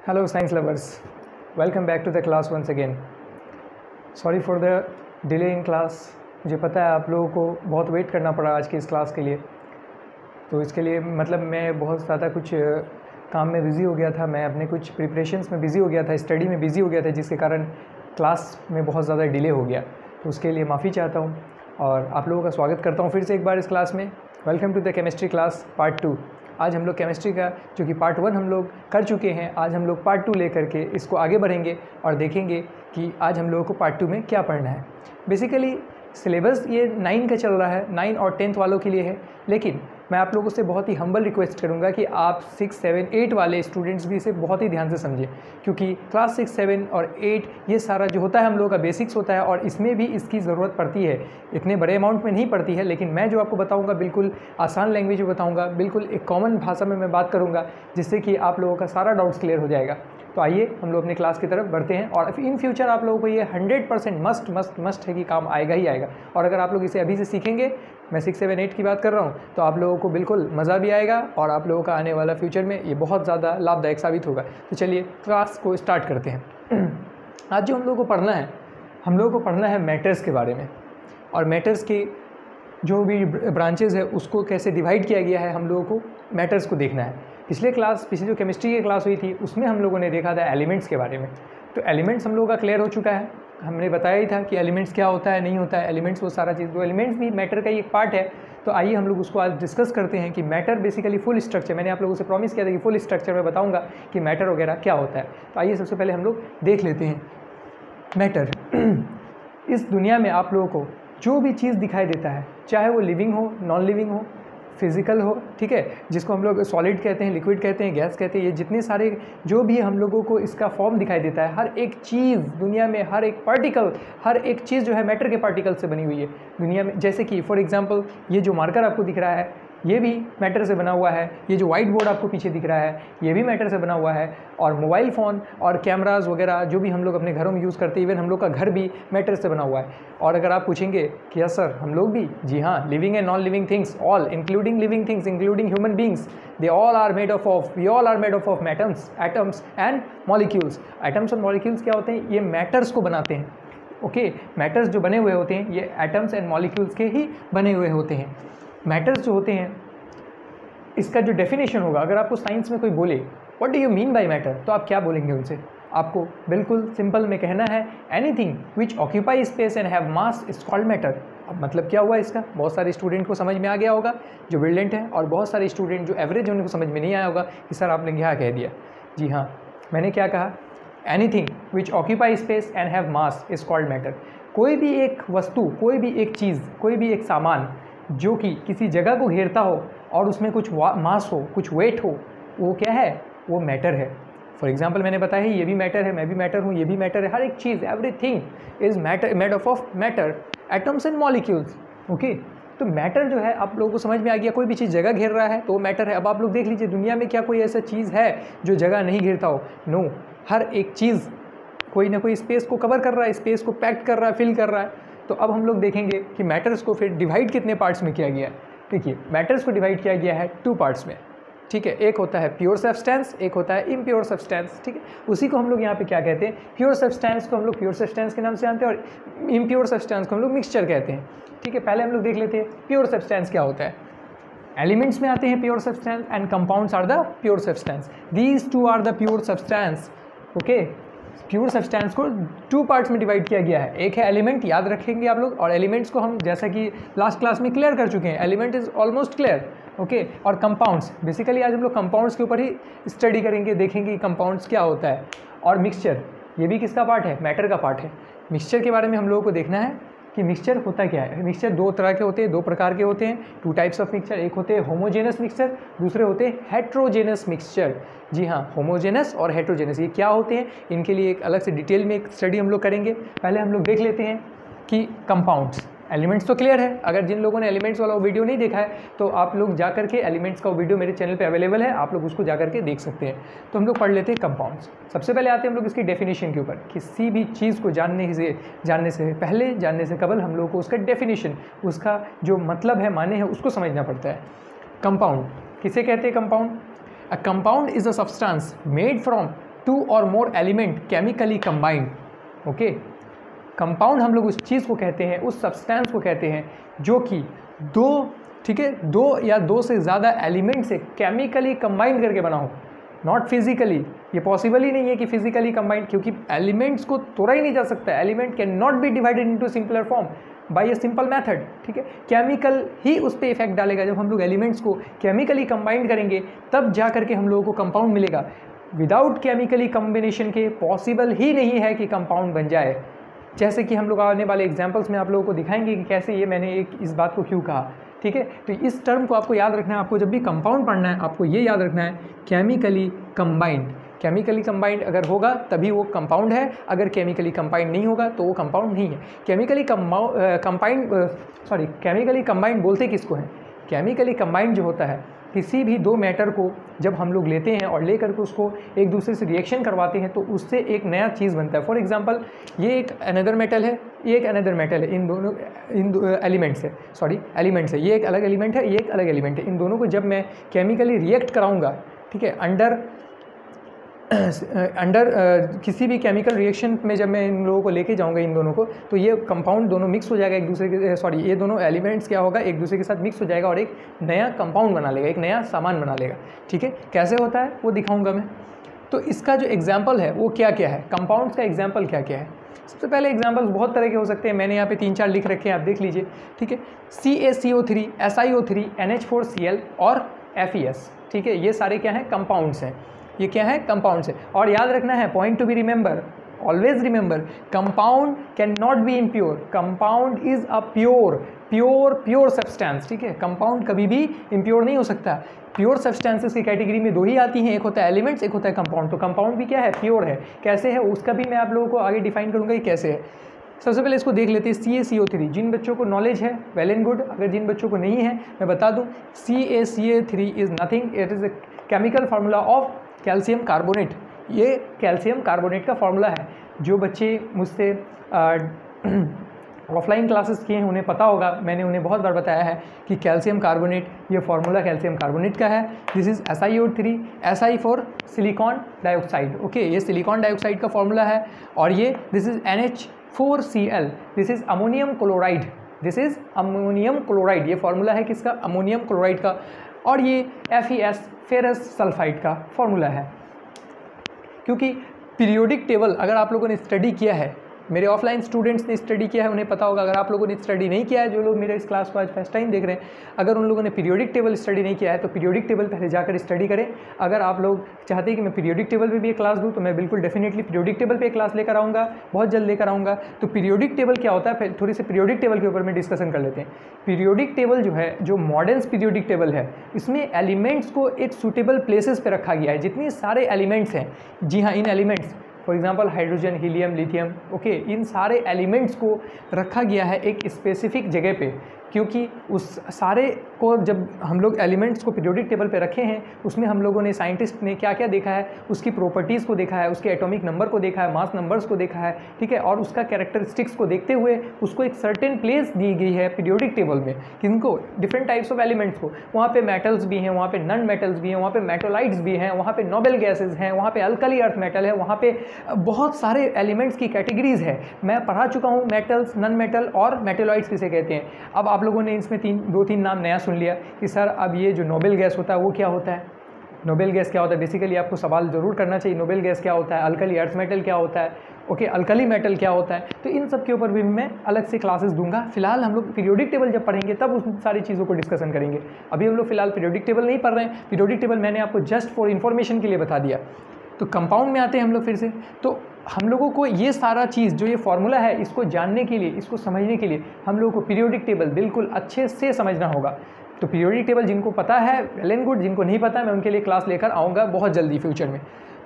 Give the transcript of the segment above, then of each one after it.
Hello science lovers, welcome back to the class once again. Sorry for the delay in class. मुझे पता है आप लोगों को बहुत वेट करना पड़ा आज की इस क्लास के लिए, तो इसके लिए मतलब मैं बहुत ज़्यादा कुछ काम में बिज़ी हो गया था, मैं अपने कुछ प्रिपरेशंस में बिज़ी हो गया था, स्टडी में बिज़ी हो गया था, जिसके कारण क्लास में बहुत ज़्यादा डिले हो गया। तो उसके लिए माफ़ी चाहता हूँ और आप लोगों का स्वागत करता हूँ फिर से एक बार इस क्लास में। Welcome to the chemistry class part 2। आज हम लोग केमिस्ट्री का जो कि पार्ट 1 हम लोग कर चुके हैं, आज हम लोग पार्ट 2 लेकर के इसको आगे बढ़ेंगे और देखेंगे कि आज हम लोगों को पार्ट 2 में क्या पढ़ना है। बेसिकली सिलेबस ये 9 का चल रहा है, 9 और 10th वालों के लिए है, लेकिन मैं आप लोगों से बहुत ही हम्बल रिक्वेस्ट करूंगा कि आप 6, 7, 8 वाले स्टूडेंट्स भी इसे बहुत ही ध्यान से समझें, क्योंकि क्लास 6, 7 और 8 ये सारा जो होता है हम लोगों का बेसिक्स होता है और इसमें भी इसकी ज़रूरत पड़ती है। इतने बड़े अमाउंट में नहीं पड़ती है, लेकिन मैं जो आपको बताऊंगा बिल्कुल आसान लैंग्वेज में बताऊंगा, बिल्कुल एक कॉमन भाषा में मैं बात करूँगा, जिससे कि आप लोगों का सारा डाउट्स क्लियर हो जाएगा। तो आइए हम लोग अपनी क्लास की तरफ बढ़ते हैं और इन फ्यूचर आप लोगों को ये 100% मस्ट है कि काम आएगा ही आएगा। और अगर आप लोग इसे अभी से सीखेंगे, मैं 6, 7, 8 की बात कर रहा हूँ, तो आप लोगों को बिल्कुल मज़ा भी आएगा और आप लोगों का आने वाला फ्यूचर में ये बहुत ज़्यादा लाभदायक साबित होगा। तो चलिए क्लास को स्टार्ट करते हैं। आज जो हम लोगों को पढ़ना है, हम लोगों को पढ़ना है मैटर्स के बारे में, और मैटर्स के जो भी ब्रांचेज़ है उसको कैसे डिवाइड किया गया है, हम लोगों को मैटर्स को देखना है। पिछली जो केमिस्ट्री की क्लास हुई थी उसमें हम लोगों ने देखा था एलिमेंट्स के बारे में। तो एलिमेंट्स हम लोगों का क्लियर हो चुका है, हमने बताया ही था कि एलिमेंट्स क्या होता है, नहीं होता है एलिमेंट्स, वो सारा चीज़। वो एलिमेंट्स भी मैटर का ही एक पार्ट है। तो आइए हम लोग उसको आज डिस्कस करते हैं कि मैटर बेसिकली फुल स्ट्रक्चर, मैंने आप लोगों से प्रॉमिस किया था कि फुल स्ट्रक्चर में बताऊँगा कि मैटर वगैरह क्या होता है। तो आइए सबसे पहले हम लोग देख लेते हैं मैटर। इस दुनिया में आप लोगों को जो भी चीज़ दिखाई देता है, चाहे वो लिविंग हो, नॉन लिविंग हो, फिज़िकल हो, ठीक है, जिसको हम लोग सॉलिड कहते हैं, लिक्विड कहते हैं, गैस कहते हैं, ये जितने सारे जो भी हम लोगों को इसका फॉर्म दिखाई देता है, हर एक चीज़ दुनिया में, हर एक पार्टिकल, हर एक चीज़ जो है मैटर के पार्टिकल से बनी हुई है दुनिया में। जैसे कि फॉर एग्जांपल ये जो मार्कर आपको दिख रहा है ये भी मैटर से बना हुआ है, ये जो वाइट बोर्ड आपको पीछे दिख रहा है ये भी मैटर से बना हुआ है, और मोबाइल फ़ोन और कैमराज वगैरह जो भी हम लोग अपने घरों में यूज़ करते हैं, इवन हम लोग का घर भी मैटर से बना हुआ है। और अगर आप पूछेंगे कि यस सर हम लोग भी, जी हाँ, living and non living things, all including living things, including human beings, we all are made of atoms and molecules. Atoms और मॉलिक्यूल्स क्या होते हैं? ये मैटर्स को बनाते हैं। ओके, मैटर्स जो बने हुए होते हैं ये एटम्स एंड मॉलिक्यूल्स के ही बने हुए होते हैं। मैटर्स जो होते हैं, इसका जो डेफिनेशन होगा, अगर आपको साइंस में कोई बोले what do you mean by matter, तो आप क्या बोलेंगे उनसे? आपको बिल्कुल सिंपल में कहना है anything which occupy space and have mass is called matter. अब मतलब क्या हुआ इसका? बहुत सारे स्टूडेंट को समझ में आ गया होगा जो ब्रिलियंट है, और बहुत सारे स्टूडेंट जो एवरेज है उनको समझ में नहीं आया होगा कि सर आपने क्या कह दिया। जी हाँ, मैंने क्या कहा? Anything which occupy space and have mass is called matter. कोई भी एक वस्तु, कोई भी एक चीज़, कोई भी एक सामान जो कि किसी जगह को घेरता हो और उसमें कुछ मास हो, कुछ वेट हो, वो क्या है? वो मैटर है। फॉर एग्जांपल मैंने बताया ही, ये भी मैटर है, मैं भी मैटर हूँ, ये भी मैटर है, हर एक चीज़, everything is matter, made of matter, atoms and molecules. Okay, तो मैटर जो है आप लोगों को समझ में आ गया, कोई भी चीज़ जगह घेर रहा है तो वो मैटर है। अब आप लोग देख लीजिए दुनिया में क्या कोई ऐसा चीज़ है जो जगह नहीं घेरता हो? नो, हर एक चीज़ कोई ना कोई स्पेस को कवर कर रहा है, स्पेस को पैक्ट कर रहा है, फिल कर रहा है। तो अब हम लोग देखेंगे कि मैटर्स को फिर डिवाइड कितने पार्ट्स में किया गया है। देखिए, मैटर्स को डिवाइड किया गया है 2 पार्ट्स में, ठीक है। एक होता है प्योर सब्सटेंस, एक होता है इम्प्योर सब्सटेंस, ठीक है। उसी को हम लोग यहाँ पे क्या कहते हैं? प्योर सब्सटेंस को हम लोग प्योर सब्सटेंस के नाम से जानते हैं और इम्प्योर सब्सटेंस को हम लोग मिक्सचर कहते हैं, ठीक है। पहले हम लोग देख लेते हैं प्योर सब्सटेंस क्या होता है। एलिमेंट्स में आते हैं pure substance and compounds are the pure substance. These 2 are the pure substance. Okay, pure substance को 2 पार्ट्स में डिवाइड किया गया है। एक है एलिमेंट, याद रखेंगे आप लोग, और एलिमेंट्स को हम जैसा कि लास्ट क्लास में क्लियर कर चुके हैं, element is almost clear. Okay, और कंपाउंड्स, बेसिकली आज हम लोग कंपाउंड्स के ऊपर ही स्टडी करेंगे, देखेंगे कि कंपाउंड्स क्या होता है। और मिक्सचर, ये भी किसका पार्ट है? मैटर का पार्ट है। मिक्सचर के बारे में हम लोगों को देखना है कि मिक्सचर होता क्या है। मिक्सचर 2 तरह के होते हैं, 2 प्रकार के होते हैं, 2 टाइप्स ऑफ मिक्सचर। एक होते हैं होमोजेनस मिक्सचर, दूसरे होते हैं हेट्रोजेनस मिक्सचर। जी हाँ, होमोजेनस और हेट्रोजेनस ये क्या होते हैं, इनके लिए एक अलग से डिटेल में एक स्टडी हम लोग करेंगे। पहले हम लोग देख लेते हैं कि कंपाउंड्स। एलिमेंट्स तो क्लियर है, अगर जिन लोगों ने एलिमेंट्स वाला वीडियो नहीं देखा है तो आप लोग जा करके एलिमेंट्स का वीडियो मेरे चैनल पे अवेलेबल है, आप लोग उसको जा करके देख सकते हैं। तो हम लोग पढ़ लेते हैं कंपाउंड्स। सबसे पहले आते हैं हम लोग इसकी डेफिनेशन के ऊपर। किसी भी चीज़ को जानने से पहले, जानने से कबल हम लोग को उसका डेफिनेशन, उसका जो मतलब है, माने है, उसको समझना पड़ता है। कंपाउंड किसे कहते हैं? Compound, a compound is a substance made from 2 और मोर element chemically combined. Okay, compound हम लोग उस चीज़ को कहते हैं, उस सब्सटेंस को कहते हैं जो कि दो, ठीक है, 2 या 2 से ज़्यादा एलिमेंट से केमिकली कंबाइन करके बना हो, नॉट फिजिकली। ये पॉसिबल ही नहीं है कि फिजिकली कंबाइंड, क्योंकि एलिमेंट्स को तोड़ा ही नहीं जा सकता। Element can not be divided into simpler form by a simple method, ठीक है। केमिकल ही उस पर इफेक्ट डालेगा। जब हम लोग एलिमेंट्स को केमिकली कंबाइंड करेंगे तब जा करके हम लोगों को कंपाउंड मिलेगा। विदाउट केमिकली कॉम्बिनेशन के पॉसिबल ही नहीं है कि कंपाउंड बन जाए। जैसे कि हम लोग आने वाले एग्जाम्पल्स में आप लोगों को दिखाएंगे कि कैसे ये मैंने इस बात को क्यों कहा, ठीक है। तो इस टर्म को आपको याद रखना है। आपको जब भी कंपाउंड पढ़ना है आपको ये याद रखना है, केमिकली कंबाइंड। केमिकली कंबाइंड अगर होगा तभी वो कंपाउंड है, अगर केमिकली कंबाइंड नहीं होगा तो वो कंपाउंड नहीं है। केमिकली केमिकली कंबाइंड बोलते किसको हैं? केमिकली कंबाइंड जो होता है, किसी भी 2 मैटर को जब हम लोग लेते हैं और लेकर के उसको एक दूसरे से रिएक्शन करवाते हैं तो उससे एक नया चीज़ बनता है। फॉर एग्जांपल, ये एक अनदर मेटल है, ये एक अनदर मेटल है, इन दोनों एलिमेंट्स है, एलिमेंट्स है, ये एक अलग एलिमेंट है, ये एक अलग एलिमेंट है। इन दोनों को जब मैं केमिकली रिएक्ट कराऊंगा, ठीक है, अंडर किसी भी केमिकल रिएक्शन में जब मैं इन लोगों को लेके जाऊंगा, इन दोनों को, तो ये कंपाउंड दोनों मिक्स हो जाएगा एक दूसरे के, ये दोनों एलिमेंट्स क्या होगा, एक दूसरे के साथ मिक्स हो जाएगा और एक नया कंपाउंड बना लेगा, एक नया सामान बना लेगा, ठीक है। कैसे होता है वो दिखाऊंगा मैं। तो इसका जो एग्जाम्पल है वो क्या क्या है, कंपाउंड्स का एग्जाम्पल क्या क्या है। सबसे पहले एग्जाम्पल्स बहुत तरह के हो सकते हैं, मैंने यहाँ पे 3-4 लिख रखे हैं, आप देख लीजिए, ठीक है। CaCO3, SiO3, NH4Cl और FeS, ठीक है, ये सारे क्या हैं, कंपाउंड्स हैं। ये क्या है, कंपाउंड्स है। और याद रखना है, point to be remember, always remember, compound can not be impure, compound is a pure substance, ठीक है। कंपाउंड कभी भी इम्प्योर नहीं हो सकता। प्योर सब्सटेंसेस की कैटेगरी में 2 ही आती हैं, एक होता है एलिमेंट्स, एक होता है कंपाउंड। तो कंपाउंड भी क्या है, प्योर है। कैसे है उसका भी मैं आप लोगों को आगे डिफाइन करूंगा कि कैसे है। सबसे पहले इसको देख लेते हैं, CaCO3। जिन बच्चों को नॉलेज है वेल एंड गुड, अगर जिन बच्चों को नहीं है मैं बता दूं, CaCO3 is nothing, it is a chemical formula of calcium carbonate. ये कैल्शियम कार्बोनेट का फार्मूला है। जो बच्चे मुझसे ऑफलाइन क्लासेस किए हैं उन्हें पता होगा, मैंने उन्हें बहुत बार बताया है कि कैल्शियम कार्बोनेट, ये फार्मूला कैल्शियम कार्बोनेट का है। This is SiO3, SI for silicon dioxide, okay, ये सिलिकॉन डाइऑक्साइड का फार्मूला है। और ये this is NH4Cl, this is ammonium chloride, this is ammonium chloride, ये फार्मूला है किसका, अमोनियम क्लोराइड का। और ये FeS, फेरस सल्फाइड का फार्मूला है। क्योंकि पीरियोडिक टेबल अगर आप लोगों ने स्टडी किया है, मेरे ऑफलाइन स्टूडेंट्स ने स्टडी किया है उन्हें पता होगा। अगर आप लोगों ने स्टडी नहीं किया है, जो लोग मेरे इस क्लास को आज फर्स्ट टाइम देख रहे हैं, अगर उन लोगों ने पीरियोडिक टेबल स्टडी नहीं किया है तो पीरियोडिक टेबल पहले जाकर स्टडी करें। अगर आप लोग चाहते हैं कि मैं पीरियोडिक टेबल पे भी एक क्लास दूँ तो मैं बिल्कुल डेफिनेटली पीरियोडिक टेबल पे एक क्लास लेकर आऊँगा, बहुत जल्द लेकर आऊँगा। तो पीरियोडिक टेबल क्या होता है, थोड़ी सी पीरियोडिक टेबल के ऊपर में डिस्कशन कर लेते हैं। पीरियोडिक टेबल जो है, जो मॉडर्न पीरियोडिक टेबल है, इसमें एलिमेंट्स को एक सूटेबल प्लेसेस पे रखा गया है। जितने सारे एलिमेंट्स हैं, जी हाँ, इन elements for example hydrogen, helium, lithium, okay, इन सारे एलिमेंट्स को रखा गया है एक स्पेसिफिक जगह पे। क्योंकि उस सारे को जब हम लोग एलिमेंट्स को पीरियोडिक टेबल पे रखे हैं, उसमें हम लोगों ने, साइंटिस्ट ने क्या क्या देखा है, उसकी प्रॉपर्टीज़ को देखा है, उसके एटॉमिक नंबर को देखा है, मास नंबर्स को देखा है, ठीक है। और उसका कैरेक्टरिस्टिक्स को देखते हुए उसको एक सर्टेन प्लेस दी गई है पीरियोडिक टेबल में। किनको, डिफरेंट टाइप्स ऑफ एलिमेंट्स को। वहाँ पे मेटल्स भी हैं, वहाँ पे नॉन मेटल्स भी हैं, वहाँ पे मेटोलाइट्स भी हैं, वहाँ पे नोबल गैसेज हैं, वहाँ पे अल्कली अर्थ मेटल है, वहाँ पे बहुत सारे एलिमेंट्स की कैटेगरीज है। मैं पढ़ा चुका हूँ मेटल्स, नॉन मेटल और मेटोलाइट्स किसे कहते हैं। अब आप लोगों ने इसमें 2-3 नाम नया सुन लिया कि सर अब ये जो नोबल गैस होता है वो क्या होता है, नोबल गैस क्या होता है। बेसिकली आपको सवाल ज़रूर करना चाहिए, नोबल गैस क्या होता है, अल्कली अर्थ मेटल क्या होता है, ओके, अल्कली मेटल क्या होता है। तो इन सब के ऊपर भी मैं अलग से क्लासेस दूंगा। फिलहाल हम लोग पीरियोडिक टेबल जब पढ़ेंगे तब उस सारी चीज़ों को डिस्कशन करेंगे। अभी हम लोग फिलहाल पीरियोडिक टेबल नहीं पढ़ रहे हैं। पीरियोडिक टेबल मैंने आपको जस्ट फॉर इन्फॉर्मेशन के लिए बता दिया। तो कंपाउंड में आते हैं हम लोग फिर से। तो हम लोगों को ये सारा चीज़ जो ये फार्मूला है, इसको जानने के लिए, इसको समझने के लिए हम लोगों को पीरियोडिक टेबल बिल्कुल अच्छे से समझना होगा। तो पीरियोडिक टेबल जिनको पता है वेल एंड गुड, जिनको नहीं पता मैं उनके लिए क्लास लेकर आऊँगा बहुत जल्दी फ्यूचर में।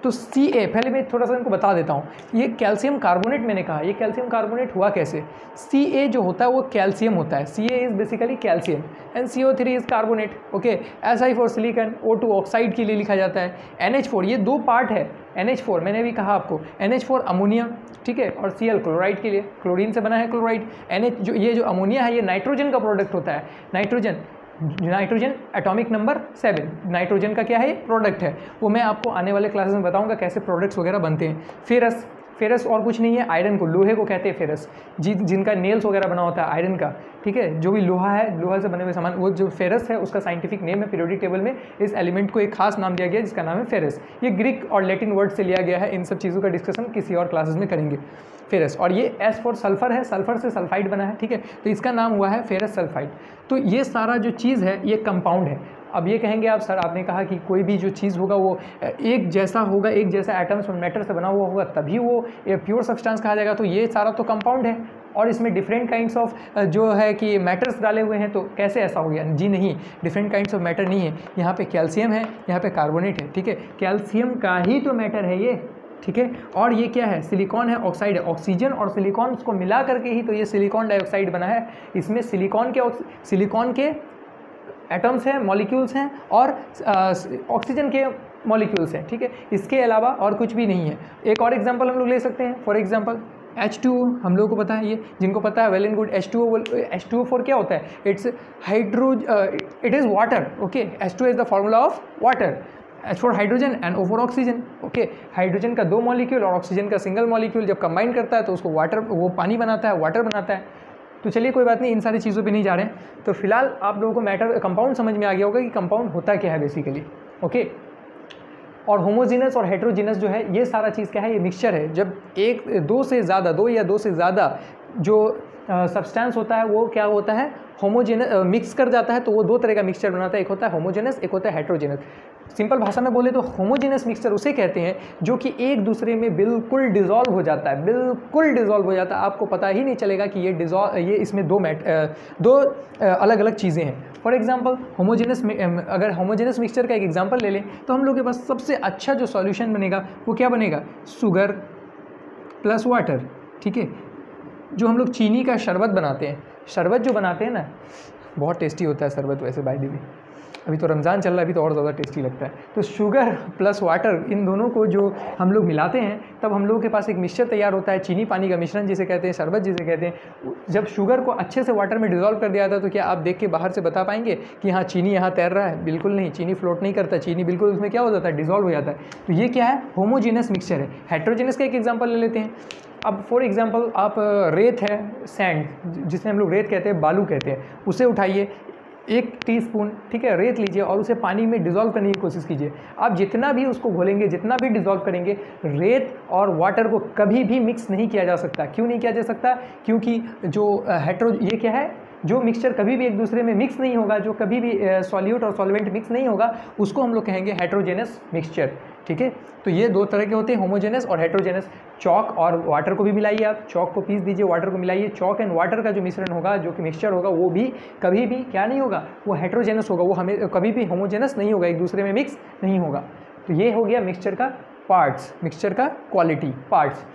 तो Ca, पहले मैं थोड़ा सा इनको बता देता हूँ। ये कैल्शियम कार्बोनेट, मैंने कहा ये कैल्शियम कार्बोनेट हुआ कैसे। Ca जो होता है वो कैल्शियम होता है, Ca is basically calcium and CO3 is carbonate, okay. Si for silicon, O2 oxide के लिए लिखा जाता है। NH4, ये 2 पार्ट है। NH4 मैंने भी कहा आपको, NH4 अमोनिया, ठीक है, और Cl क्लोराइड के लिए, क्लोरीन से बना है क्लोराइड। NH जो ये जो अमोनिया है ये नाइट्रोजन का प्रोडक्ट होता है। Nitrogen nitrogen atomic number 7, nitrogen का क्या है, प्रोडक्ट है। वो मैं आपको आने वाले क्लासेस में बताऊंगा कैसे प्रोडक्ट्स वगैरह बनते हैं। फेरस, फेरस और कुछ नहीं है, आयरन को, लोहे को कहते हैं फेरस, जिनका नेल्स वगैरह बना होता है आयरन का, ठीक है, जो भी लोहा है, लोहा से बने हुए सामान, वो जो फेरस है उसका साइंटिफिक नेम है। पीरियोडिक टेबल में इस एलिमेंट को एक खास नाम दिया गया जिसका नाम है फेरस। ये ग्रीक और लैटिन वर्ड से लिया गया है। इन सब चीज़ों का डिस्कशन किसी और क्लासेस में करेंगे। फेरस, और ये एस फॉर सल्फर है, सल्फर से सल्फाइड बना है, ठीक है, तो इसका नाम हुआ है फेरस सल्फाइड। तो ये सारा जो चीज़ है ये कंपाउंड है। अब ये कहेंगे आप, सर आपने कहा कि कोई भी जो चीज़ होगा वो एक जैसा होगा, एक जैसा एटम्स और मैटर से बना हुआ होगा तभी वो प्योर सब्सटेंस कहा जाएगा। तो ये सारा तो कंपाउंड है और इसमें डिफरेंट काइंड्स ऑफ जो है कि मैटर्स डाले हुए हैं, तो कैसे ऐसा हो गया? जी नहीं, डिफरेंट काइंड्स ऑफ मैटर नहीं है। यहाँ पे कैल्शियम है, यहाँ पे कार्बोनेट है, ठीक है, कैल्शियम का ही तो मैटर है ये, ठीक है। और ये क्या है? सिलिकॉन है, ऑक्साइड है, ऑक्सीजन और सिलिकॉन को मिला करके ही तो ये सिलिकॉन डाइऑक्साइड बना है। इसमें सिलिकॉन के एटम्स हैं, मॉलिक्यूल्स हैं, और ऑक्सीजन के मॉलिक्यूल्स हैं, ठीक है। इसके अलावा और कुछ भी नहीं है। एक और एग्जांपल हम लोग ले सकते हैं, फॉर एग्जांपल H2O, हम लोगों को पता है, ये जिनको पता है वेल एंड गुड। H2O4 क्या होता है? It's it is water, okay. H2 is the formula of water. H for hydrogen and O for oxygen, okay. Hydrogen का 2 मॉलिक्यूल और ऑक्सीजन का सिंगल मॉलिक्यूल जब कंबाइन करता है तो उसको वाटर, वो पानी बनाता है, वाटर बनाता है। तो चलिए कोई बात नहीं, इन सारी चीज़ों पे नहीं जा रहे हैं। तो फिलहाल आप लोगों को मैटर कंपाउंड समझ में आ गया होगा कि कंपाउंड होता क्या है बेसिकली, ओके। और होमोजीनस और हेट्रोजीनस जो है ये सारा चीज़ क्या है? ये मिक्सचर है। जब दो या दो से ज़्यादा जो सब्सटेंस होता है वो क्या होता है? होमोजेनस, मिक्स कर जाता है तो वो दो तरह का मिक्सचर बनाता है, एक होता है होमोजेनस, एक होता है हेट्रोजेनस। सिंपल भाषा में बोले तो होमोजेनस मिक्सचर उसे कहते हैं जो कि एक दूसरे में बिल्कुल डिज़ोल्व हो जाता है, बिल्कुल डिज़ोल्व हो जाता है, आपको पता ही नहीं चलेगा कि ये इसमें दो अलग अलग चीज़ें हैं। फॉर एग्जांपल अगर होमोजेनस मिक्सचर का एक एग्जांपल ले लें तो हम लोग के पास सबसे अच्छा जो सॉल्यूशन बनेगा वो क्या बनेगा? शुगर प्लस वाटर, ठीक है। जो हम लोग चीनी का शरबत बनाते हैं, शरबत जो बनाते हैं ना, बहुत टेस्टी होता है शरबत वैसे, बाय द वे। अभी तो रमज़ान चल रहा है, अभी तो और ज़्यादा टेस्टी लगता है। तो शुगर प्लस वाटर, इन दोनों को जो हम लोग मिलाते हैं तब हम लोगों के पास एक मिक्सचर तैयार होता है, चीनी पानी का मिश्रण जिसे कहते हैं, शरबत जिसे कहते हैं। जब शुगर को अच्छे से वाटर में डिज़ोल्व कर दिया जाता है तो क्या आप देख के बाहर से बता पाएंगे कि हाँ चीनी यहाँ तैर रहा है? बिल्कुल नहीं, चीनी फ्लोट नहीं करता, चीनी बिल्कुल उसमें क्या हो जाता है? डिज़ोल्व हो जाता है। तो ये क्या है? होमोजीनस मिक्सचर है। हेट्रोजीनस का एक एग्जाम्पल ले लेते हैं। अब फॉर एग्जांपल आप रेत है, सैंड, जिसे हम लोग रेत कहते हैं, बालू कहते हैं, उसे उठाइए, 1 टीस्पून, ठीक है, रेत लीजिए और उसे पानी में डिज़ोल्व करने की कोशिश कीजिए। आप जितना भी उसको घोलेंगे, जितना भी डिज़ोल्व करेंगे, रेत और वाटर को कभी भी मिक्स नहीं किया जा सकता। क्यों नहीं किया जा सकता? क्योंकि जो ये क्या है? जो मिक्सचर कभी भी एक दूसरे में मिक्स नहीं होगा, जो कभी भी सॉल्यूट और सॉल्वेंट मिक्स नहीं होगा, उसको हम लोग कहेंगे हेट्रोजेनस मिक्सचर, ठीक है। तो ये दो तरह के होते हैं, होमोजेनस और हेट्रोजेनस। चॉक और वाटर को भी मिलाइए, आप चॉक को पीस दीजिए, वाटर को मिलाइए, चॉक एंड वाटर का जो मिश्रण होगा, जो कि मिक्सचर होगा, वो भी कभी भी क्या नहीं होगा? वो हेट्रोजेनस होगा, वो हमें कभी भी होमोजेनस नहीं होगा, एक दूसरे में मिक्स नहीं होगा। तो ये हो गया मिक्सचर का पार्ट्स, मिक्सचर का क्वालिटी पार्ट्स।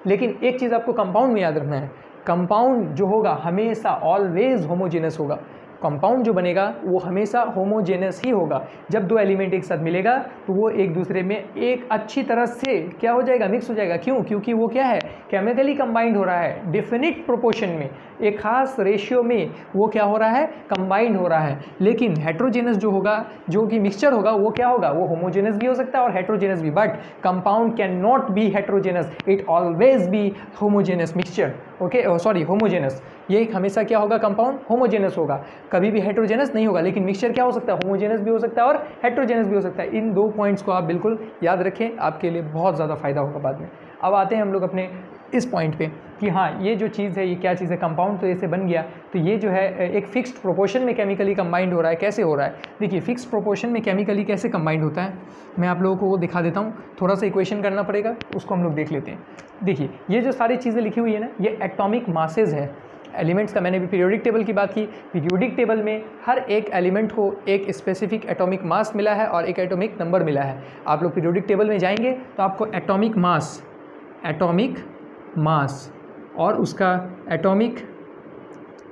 लेकिन एक चीज़ आपको कंपाउंड में याद रखना है, कंपाउंड जो होगा हमेशा ऑलवेज होमोजेनस होगा। कंपाउंड जो बनेगा वो हमेशा होमोजेनस ही होगा। जब दो एलिमेंट एक साथ मिलेगा तो वो एक दूसरे में एक अच्छी तरह से क्या हो जाएगा? मिक्स हो जाएगा। क्यों? क्योंकि वो क्या है? केमिकली कंबाइंड हो रहा है, डेफिनिट प्रोपोर्शन में, एक खास रेशियो में वो क्या हो रहा है? कंबाइंड हो रहा है। लेकिन हेट्रोजेनस जो होगा, जो कि मिक्सचर होगा, वो क्या होगा? वो होमोजेनस भी हो सकता है और हेट्रोजेनस भी। But compound can not be heterogeneous, it always be homogeneous mixture, okay, sorry, homogeneous. ये हमेशा क्या होगा? कंपाउंड होमोजेनस होगा, कभी भी हेट्रोजेनस नहीं होगा। लेकिन मिक्सचर क्या हो सकता है? होमोजेनस भी हो सकता है और हेट्रोजेनस भी हो सकता है। इन 2 पॉइंट्स को आप बिल्कुल याद रखें, आपके लिए बहुत ज़्यादा फायदा होगा बाद में। अब आते हैं हम लोग अपने इस पॉइंट पे कि हाँ ये जो चीज़ है ये क्या चीज़ है? कंपाउंड तो ऐसे बन गया, तो ये जो है एक फिक्स्ड प्रोपोर्शन में केमिकली कंबाइंड हो रहा है। कैसे हो रहा है? देखिए, फिक्स्ड प्रोपोर्शन में केमिकली कैसे कंबाइंड होता है, मैं आप लोगों को वो दिखा देता हूँ। थोड़ा सा इक्वेशन करना पड़ेगा, उसको हम लोग देख लेते हैं। देखिए, ये जो सारी चीज़ें लिखी हुई है ना, ये एटॉमिक मासेज है एलिमेंट्स का। मैंने भी पीरियोडिक टेबल की बात की। पीरियोडिक टेबल में हर एक एलिमेंट को एक स्पेसिफिक एटॉमिक मास मिला है और एक एटॉमिक नंबर मिला है। आप लोग पीरियोडिक टेबल में जाएंगे तो आपको एटॉमिक मास और उसका एटॉमिक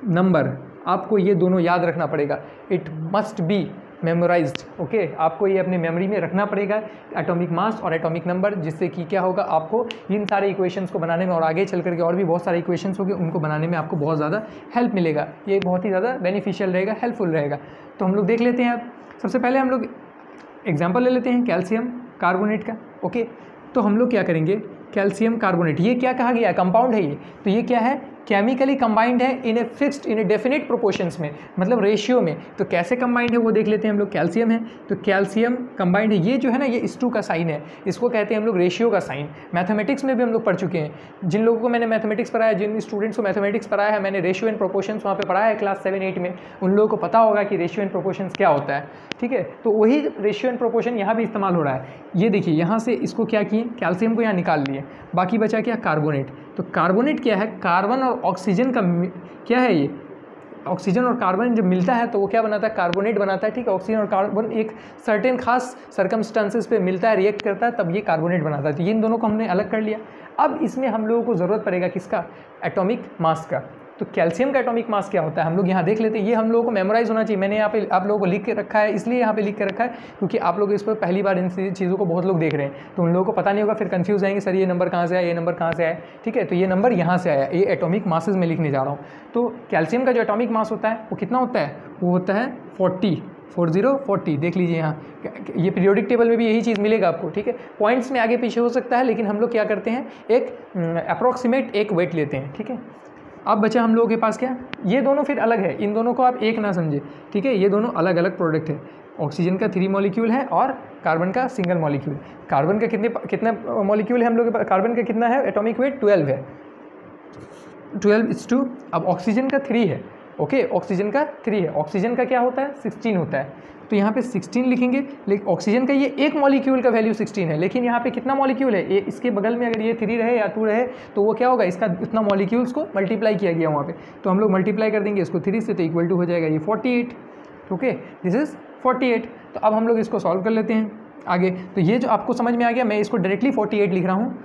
नंबर, आपको ये दोनों याद रखना पड़ेगा। It must be memorised. Okay, आपको ये अपने मेमोरी में रखना पड़ेगा एटॉमिक मास और एटॉमिक नंबर, जिससे कि क्या होगा, आपको इन सारे इक्वेशंस को बनाने में और आगे चल करके और भी बहुत सारे इक्वेशंस होंगे, उनको बनाने में आपको बहुत ज़्यादा हेल्प मिलेगा। ये बहुत ही ज़्यादा बेनिफिशियल रहेगा, हेल्पफुल रहेगा। तो हम लोग देख लेते हैं। अब सबसे पहले हम लोग एग्जाम्पल ले लेते हैं कैल्शियम कार्बोनेट का। ओके, तो हम लोग क्या करेंगे, कैल्शियम कार्बोनेट, ये क्या कहा गया है, कंपाउंड है ये। तो ये क्या है, केमिकली कंबाइंड है in a fixed in a definite proportions में, मतलब रेशियो में। तो कैसे कंबाइंड है वो देख लेते हैं हम लोग। कैल्शियम है तो कैल्शियम कंबाइंड है, ये जो है ना ये H2 का साइन है, इसको कहते हैं हम लोग रेशियो का साइन। मैथमेटिक्स में भी हम लोग पढ़ चुके हैं। जिन लोगों को मैंने मैथमेटिक्स पढ़ाया, जिन स्टूडेंट्स को मैथमेटिक्स पढ़ाया है, मैंने रेशियो एंड प्रोपोर्शंस वहाँ पे पढ़ाया है क्लास 7-8 में, उन लोगों को पता होगा कि रेशियो एंड प्रोपोर्शंस क्या होता है। ठीक है, तो वही रेशियो एंड प्रोपोर्शन यहाँ भी इस्तेमाल हो रहा है। ये देखिए, यहाँ से इसको क्या किए, कैल्शियम को यहाँ निकाल लिए, बाकी बचा क्या, कार्बोनेट। तो कार्बोनेट क्या है, कार्बन और ऑक्सीजन का क्या है, ये ऑक्सीजन और कार्बन जब मिलता है तो वो क्या बनाता है, कार्बोनेट बनाता है। ठीक है, ऑक्सीजन और कार्बन एक सर्टेन खास सर्कमस्टांसेस पे मिलता है, रिएक्ट करता है, तब ये कार्बोनेट बनाता है। तो ये इन दोनों को हमने अलग कर लिया। अब इसमें हम लोगों को ज़रूरत पड़ेगा किसका, एटॉमिक मास का। तो कैल्शियम का एटॉमिक मास क्या होता है हम लोग यहाँ देख लेते हैं। ये हम लोगों को मेमोराइज होना चाहिए। मैंने यहाँ पे आप लोगों को लिख के रखा है, इसलिए यहाँ पे लिख के रखा है क्योंकि आप लोग इस पर पहली बार इन चीज़ों को बहुत लोग देख रहे हैं, तो उन लोगों को पता नहीं होगा, फिर कंफ्यूज आएंगे, सर ये नंबर कहाँ से आया, ये नंबर कहाँ से आया। ठीक है, तो ये नंबर यहाँ से आया, ये एटॉमिक मासेस में लिखने जा रहा हूँ। तो कैल्शियम का जो एटॉमिक मास होता है वो कितना होता है, वो होता है 40 देख लीजिए यहाँ, ये पीरियोडिक टेबल में भी यही चीज़ मिलेगा आपको। ठीक है, पॉइंट्स में आगे पीछे हो सकता है, लेकिन हम लोग क्या करते हैं, एक अप्रॉक्सीमेट एक वेट लेते हैं। ठीक है, अब बचा हम लोगों के पास क्या, ये दोनों फिर अलग है, इन दोनों को आप एक ना समझे। ठीक है, ये दोनों अलग अलग प्रोडक्ट है। ऑक्सीजन का 3 मॉलिक्यूल है और कार्बन का सिंगल मॉलिक्यूल। कार्बन का कितना मॉलिक्यूल है हम लोग के पास, कार्बन का कितना है, एटॉमिक वेट 12 है, 12:2। अब ऑक्सीजन का 3 है। ओके, ऑक्सीजन का 3 है, ऑक्सीजन का क्या होता है, 16 होता है। तो यहाँ पे 16 लिखेंगे, लेकिन ऑक्सीजन का ये एक मॉलिक्यूल का वैल्यू 16 है, लेकिन यहाँ पे कितना मॉलिक्यूल है, ये इसके बगल में अगर ये 3 रहे या 2 रहे तो वो क्या होगा, इसका इतना मॉलिक्यूल्स को मल्टीप्लाई किया गया वहाँ पे, तो हम लोग मल्टीप्लाई कर देंगे इसको 3 से, तो इक्वल टू हो जाएगा ये 48। Okay, this is 48। तो अब हम लोग इसको सॉल्व कर लेते हैं आगे। तो ये जो आपको समझ में आ गया, मैं इसको डायरेक्टली 48 लिख रहा हूँ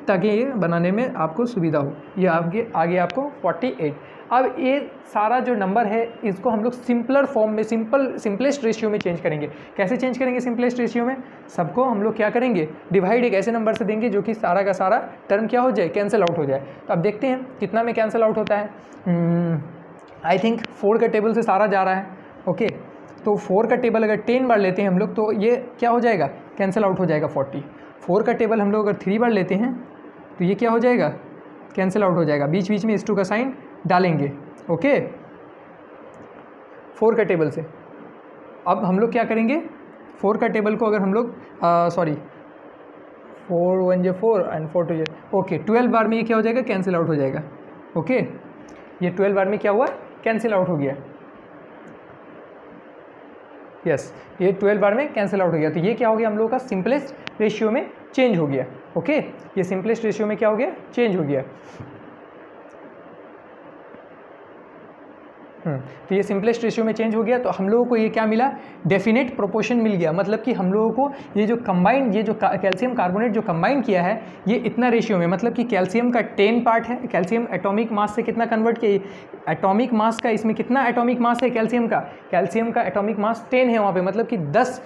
ताकि ये बनाने में आपको सुविधा हो। ये आगे आपको 48। अब ये सारा जो नंबर है इसको हम लोग सिंपलर फॉर्म में, सिंपलेस्ट रेशियो में चेंज करेंगे। कैसे चेंज करेंगे सिंपलेस्ट रेशियो में, सबको हम लोग क्या करेंगे, डिवाइड एक ऐसे नंबर से देंगे जो कि सारा का सारा टर्म क्या हो जाए, कैंसिल आउट हो जाए। तो अब देखते हैं कितना में कैंसिल आउट होता है। आई थिंक 4 का टेबल से सारा जा रहा है। ओके, तो 4 का टेबल अगर 10 बार लेते हैं हम लोग तो ये क्या हो जाएगा, कैंसिल आउट हो जाएगा 40। 4 का टेबल हम लोग अगर 3 बार लेते हैं तो ये क्या हो जाएगा, कैंसिल आउट हो जाएगा। बीच बीच में H2 का साइन डालेंगे। ओके, 4 का टेबल से अब हम लोग क्या करेंगे, 4 का टेबल को अगर हम लोग 4 1 जे 4 एंड 4 2 जे, ओके 12 बार में ये क्या हो जाएगा, कैंसिल आउट हो जाएगा। ओके, ये 12 बार में क्या हुआ, कैंसिल आउट हो गया। यस, ये 12 बार में कैंसिल आउट हो गया। तो ये क्या हो गया, हम लोगों का सिंपलेस्ट रेशियो में चेंज हो गया। ओके, ये सिंपलेस्ट रेशियो में क्या हो गया, चेंज हो गया। तो ये सिंपलेस्ट रेशियो में चेंज हो गया। तो हम लोगों को ये क्या मिला, डेफिनेट प्रोपोर्शन मिल गया। मतलब कि हम लोगों को ये जो कंबाइंड, ये जो कैल्शियम कार्बोनेट जो कंबाइन किया है ये इतना रेशियो में, मतलब कि कैल्शियम का 10 पार्ट है। कैल्शियम एटॉमिक मास से कितना कन्वर्ट किया, एटॉमिक मास का इसमें कितना एटॉमिक मास है कैल्शियम का एटॉमिक मास 10 है वहाँ पे, मतलब कि 10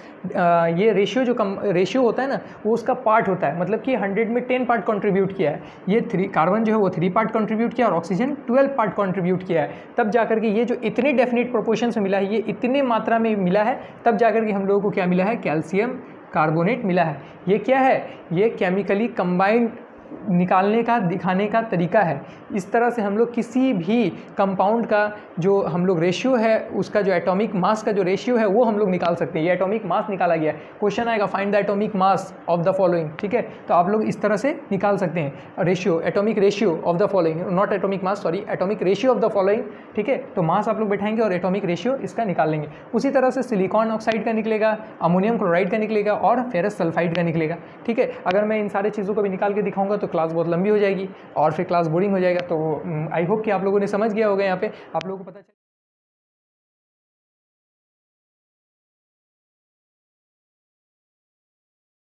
ये रेशियो जो रेशियो होता है ना वो उसका पार्ट होता है, मतलब कि 100 में 10 पार्ट कंट्रीब्यूट किया है। ये 3 कार्बन जो है वो 3 पार्ट कंट्रीब्यूट किया और ऑक्सीजन 12 पार्ट कंट्रीब्यूट किया है। तब जाकर के ये जो इतने डेफिनेट प्रोपोर्शन से मिला है, ये इतने मात्रा में मिला है, तब जाकर के हम लोगों को क्या मिला है, कैल्शियम कार्बोनेट मिला है। ये क्या है, ये केमिकली कंबाइंड निकालने का, दिखाने का तरीका है। इस तरह से हम लोग किसी भी कंपाउंड का जो हम लोग रेशियो है, उसका जो एटॉमिक मास का जो रेशियो है वो हम लोग निकाल सकते हैं। ये एटॉमिक मास निकाला गया है, क्वेश्चन आएगा find the atomic mass of the following. ठीक है, तो आप लोग इस तरह से निकाल सकते हैं ratio, atomic ratio of the following, not atomic mass, sorry atomic ratio of the following. ठीक है, तो मास आप लोग बैठाएंगे और एटॉमिक रेशियो इसका निकाल लेंगे। उसी तरह से सिलिकॉन ऑक्साइड का निकलेगा, अमोनियम क्लोराइड का निकलेगा और फेरस सल्फाइड का निकलेगा। ठीक है, अगर मैं इन सारे चीज़ों को भी निकाल के दिखाऊंगा तो क्लास बहुत लंबी हो जाएगी और फिर क्लास बोरिंग हो जाएगा। तो आई होप कि आप लोगों ने समझ गया होगा, यहाँ पे आप लोगों को पता चल